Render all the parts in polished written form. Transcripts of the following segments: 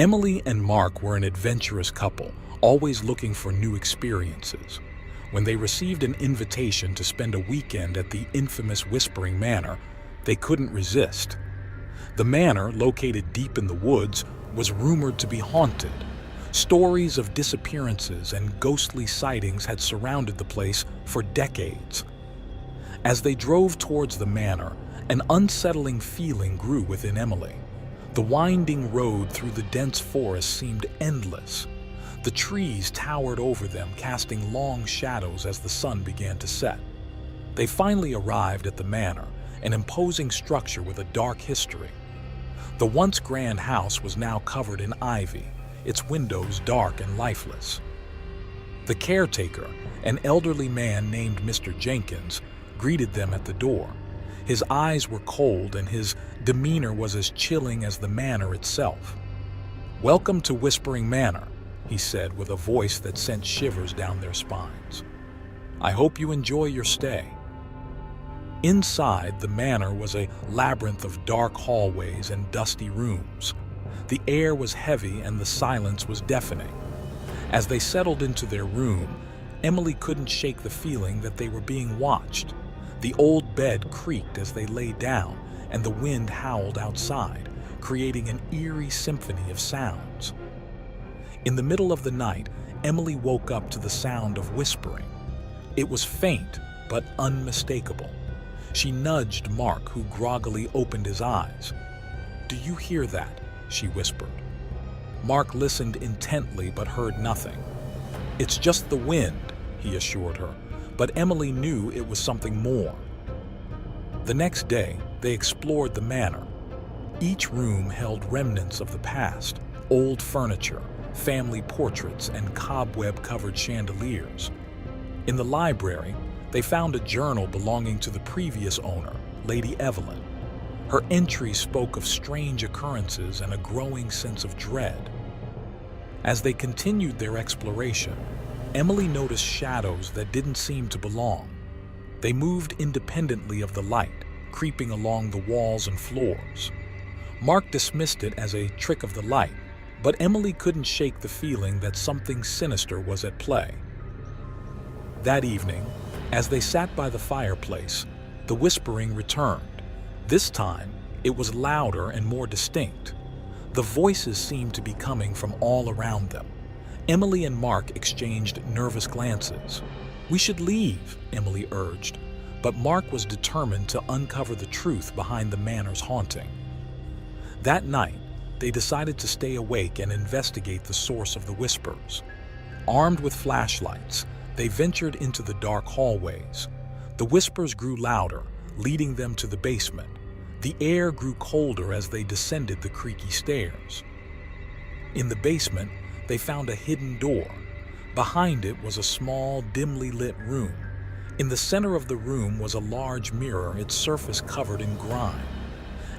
Emily and Mark were an adventurous couple, always looking for new experiences. When they received an invitation to spend a weekend at the infamous Whispering Manor, they couldn't resist. The manor, located deep in the woods, was rumored to be haunted. Stories of disappearances and ghostly sightings had surrounded the place for decades. As they drove towards the manor, an unsettling feeling grew within Emily. The winding road through the dense forest seemed endless. The trees towered over them, casting long shadows as the sun began to set. They finally arrived at the manor, an imposing structure with a dark history. The once grand house was now covered in ivy, its windows dark and lifeless. The caretaker, an elderly man named Mr. Jenkins, greeted them at the door. His eyes were cold and his demeanor was as chilling as the manor itself. "Welcome to Whispering Manor," he said with a voice that sent shivers down their spines. "I hope you enjoy your stay." Inside the manor was a labyrinth of dark hallways and dusty rooms. The air was heavy and the silence was deafening. As they settled into their room, Emily couldn't shake the feeling that they were being watched. The old bed creaked as they lay down, and the wind howled outside, creating an eerie symphony of sounds. In the middle of the night, Emily woke up to the sound of whispering. It was faint, but unmistakable. She nudged Mark, who groggily opened his eyes. "Do you hear that?" she whispered. Mark listened intently but heard nothing. "It's just the wind," he assured her, but Emily knew it was something more. The next day, they explored the manor. Each room held remnants of the past, old furniture, family portraits, and cobweb-covered chandeliers. In the library, they found a journal belonging to the previous owner, Lady Evelyn. Her entries spoke of strange occurrences and a growing sense of dread. As they continued their exploration, Emily noticed shadows that didn't seem to belong. They moved independently of the light, creeping along the walls and floors. Mark dismissed it as a trick of the light, but Emily couldn't shake the feeling that something sinister was at play. That evening, as they sat by the fireplace, the whispering returned. This time, it was louder and more distinct. The voices seemed to be coming from all around them. Emily and Mark exchanged nervous glances. "We should leave," Emily urged, but Mark was determined to uncover the truth behind the manor's haunting. That night, they decided to stay awake and investigate the source of the whispers. Armed with flashlights, they ventured into the dark hallways. The whispers grew louder, leading them to the basement. The air grew colder as they descended the creaky stairs. In the basement, they found a hidden door. Behind it was a small, dimly lit room. In the center of the room was a large mirror, its surface covered in grime.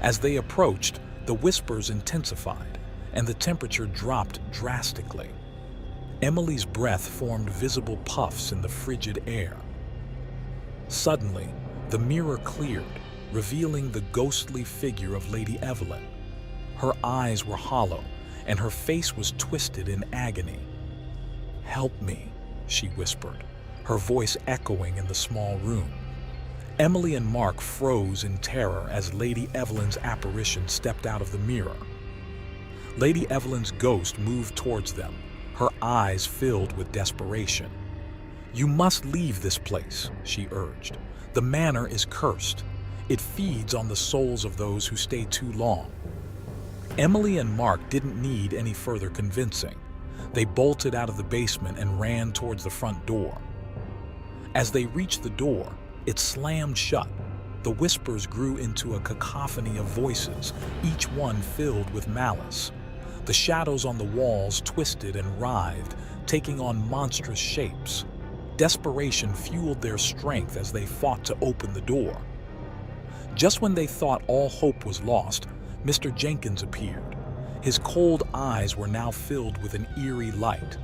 As they approached, the whispers intensified, and the temperature dropped drastically. Emily's breath formed visible puffs in the frigid air. Suddenly, the mirror cleared, revealing the ghostly figure of Lady Evelyn. Her eyes were hollow, and her face was twisted in agony. "Help me," she whispered, her voice echoing in the small room. Emily and Mark froze in terror as Lady Evelyn's apparition stepped out of the mirror. Lady Evelyn's ghost moved towards them, her eyes filled with desperation. "You must leave this place," she urged. "The manor is cursed. It feeds on the souls of those who stay too long." Emily and Mark didn't need any further convincing. They bolted out of the basement and ran towards the front door. As they reached the door, it slammed shut. The whispers grew into a cacophony of voices, each one filled with malice. The shadows on the walls twisted and writhed, taking on monstrous shapes. Desperation fueled their strength as they fought to open the door. Just when they thought all hope was lost, Mr. Jenkins appeared. His cold eyes were now filled with an eerie light.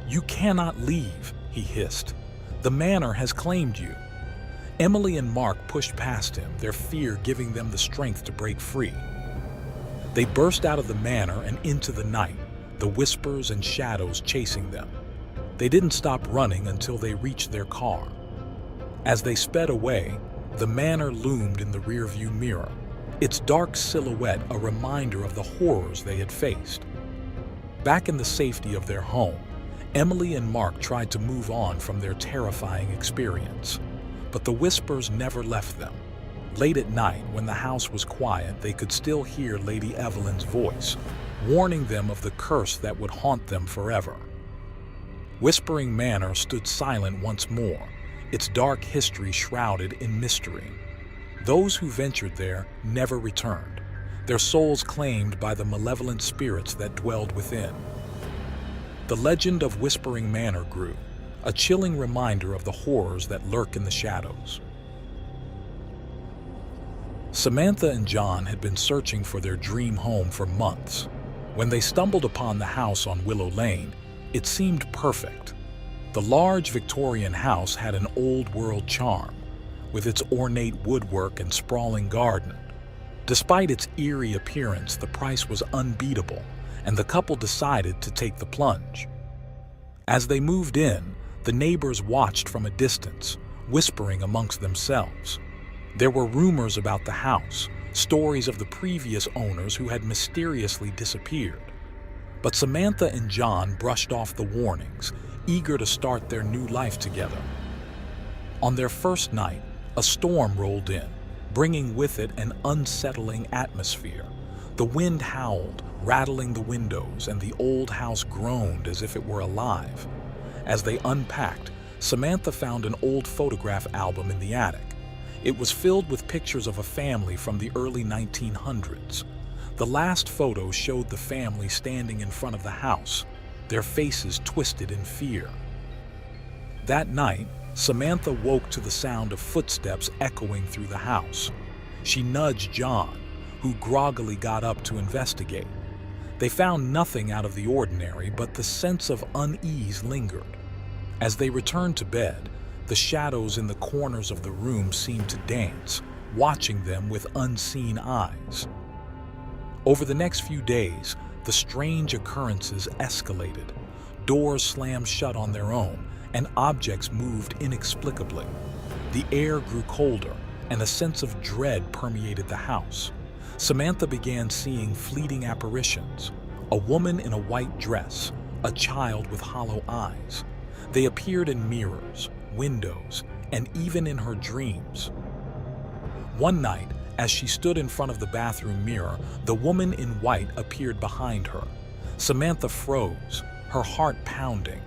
"You cannot leave," he hissed. "The manor has claimed you." Emily and Mark pushed past him, their fear giving them the strength to break free. They burst out of the manor and into the night, the whispers and shadows chasing them. They didn't stop running until they reached their car. As they sped away, the manor loomed in the rearview mirror, its dark silhouette a reminder of the horrors they had faced. Back in the safety of their home, Emily and Mark tried to move on from their terrifying experience, but the whispers never left them. Late at night, when the house was quiet, they could still hear Lady Evelyn's voice, warning them of the curse that would haunt them forever. Whispering Manor stood silent once more, its dark history shrouded in mystery. Those who ventured there never returned, their souls claimed by the malevolent spirits that dwelled within. The legend of Whispering Manor grew, a chilling reminder of the horrors that lurk in the shadows. Samantha and John had been searching for their dream home for months. When they stumbled upon the house on Willow Lane, it seemed perfect. The large Victorian house had an old-world charm, with its ornate woodwork and sprawling garden. Despite its eerie appearance, the price was unbeatable, and the couple decided to take the plunge. As they moved in, the neighbors watched from a distance, whispering amongst themselves. There were rumors about the house, stories of the previous owners who had mysteriously disappeared. But Samantha and John brushed off the warnings, eager to start their new life together. On their first night, a storm rolled in, bringing with it an unsettling atmosphere. The wind howled, rattling the windows, and the old house groaned as if it were alive. As they unpacked, Samantha found an old photograph album in the attic. It was filled with pictures of a family from the early 1900s. The last photo showed the family standing in front of the house, their faces twisted in fear. That night, Samantha woke to the sound of footsteps echoing through the house. She nudged John, who groggily got up to investigate. They found nothing out of the ordinary, but the sense of unease lingered. As they returned to bed, the shadows in the corners of the room seemed to dance, watching them with unseen eyes. Over the next few days, the strange occurrences escalated. Doors slammed shut on their own, and objects moved inexplicably. The air grew colder, and a sense of dread permeated the house. Samantha began seeing fleeting apparitions, a woman in a white dress, a child with hollow eyes. They appeared in mirrors, windows, and even in her dreams. One night, as she stood in front of the bathroom mirror, the woman in white appeared behind her. Samantha froze, her heart pounding.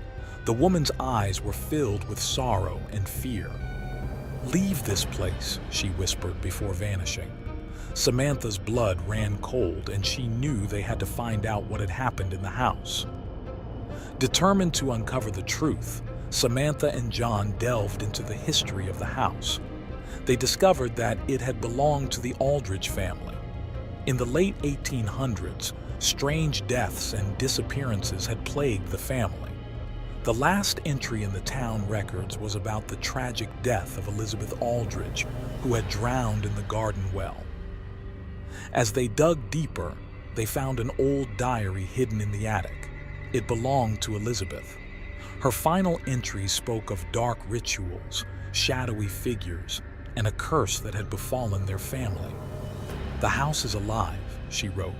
The woman's eyes were filled with sorrow and fear. "Leave this place," she whispered before vanishing. Samantha's blood ran cold, and she knew they had to find out what had happened in the house. Determined to uncover the truth, Samantha and John delved into the history of the house. They discovered that it had belonged to the Aldridge family. In the late 1800s, strange deaths and disappearances had plagued the family. The last entry in the town records was about the tragic death of Elizabeth Aldridge, who had drowned in the garden well. As they dug deeper, they found an old diary hidden in the attic. It belonged to Elizabeth. Her final entries spoke of dark rituals, shadowy figures, and a curse that had befallen their family. "The house is alive," she wrote.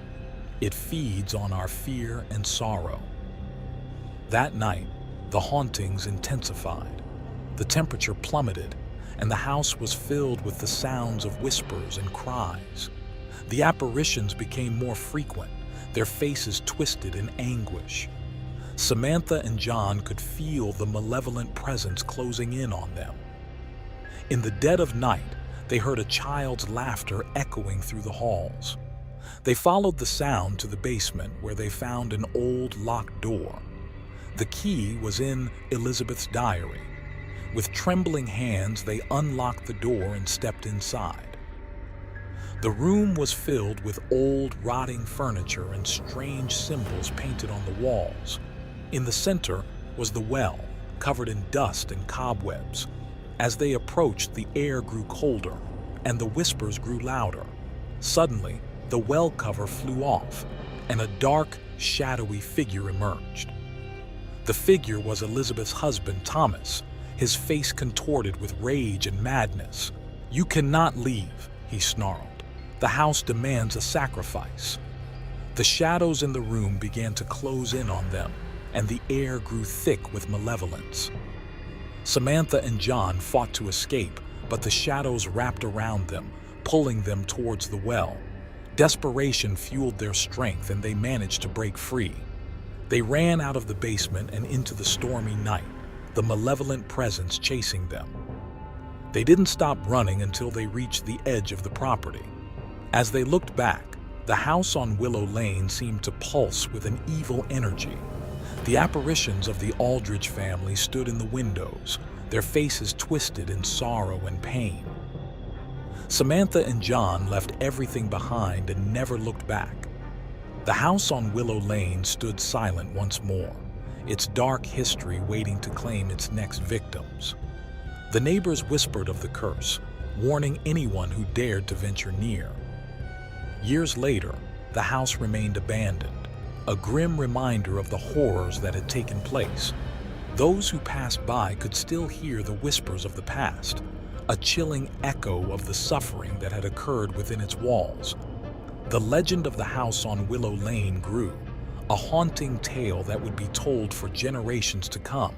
"It feeds on our fear and sorrow." That night, the hauntings intensified. The temperature plummeted, and the house was filled with the sounds of whispers and cries. The apparitions became more frequent, their faces twisted in anguish. Samantha and John could feel the malevolent presence closing in on them. In the dead of night, they heard a child's laughter echoing through the halls. They followed the sound to the basement, where they found an old locked door. The key was in Elizabeth's diary. With trembling hands, they unlocked the door and stepped inside. The room was filled with old, rotting furniture and strange symbols painted on the walls. In the center was the well, covered in dust and cobwebs. As they approached, the air grew colder, and the whispers grew louder. Suddenly, the well cover flew off, and a dark, shadowy figure emerged. The figure was Elizabeth's husband, Thomas, his face contorted with rage and madness. "You cannot leave," he snarled. "The house demands a sacrifice." The shadows in the room began to close in on them, and the air grew thick with malevolence. Samantha and John fought to escape, but the shadows wrapped around them, pulling them towards the well. Desperation fueled their strength, and they managed to break free. They ran out of the basement and into the stormy night, the malevolent presence chasing them. They didn't stop running until they reached the edge of the property. As they looked back, the house on Willow Lane seemed to pulse with an evil energy. The apparitions of the Aldridge family stood in the windows, their faces twisted in sorrow and pain. Samantha and John left everything behind and never looked back. The house on Willow Lane stood silent once more, its dark history waiting to claim its next victims. The neighbors whispered of the curse, warning anyone who dared to venture near. Years later, the house remained abandoned, a grim reminder of the horrors that had taken place. Those who passed by could still hear the whispers of the past, a chilling echo of the suffering that had occurred within its walls. The legend of the house on Willow Lane grew, a haunting tale that would be told for generations to come.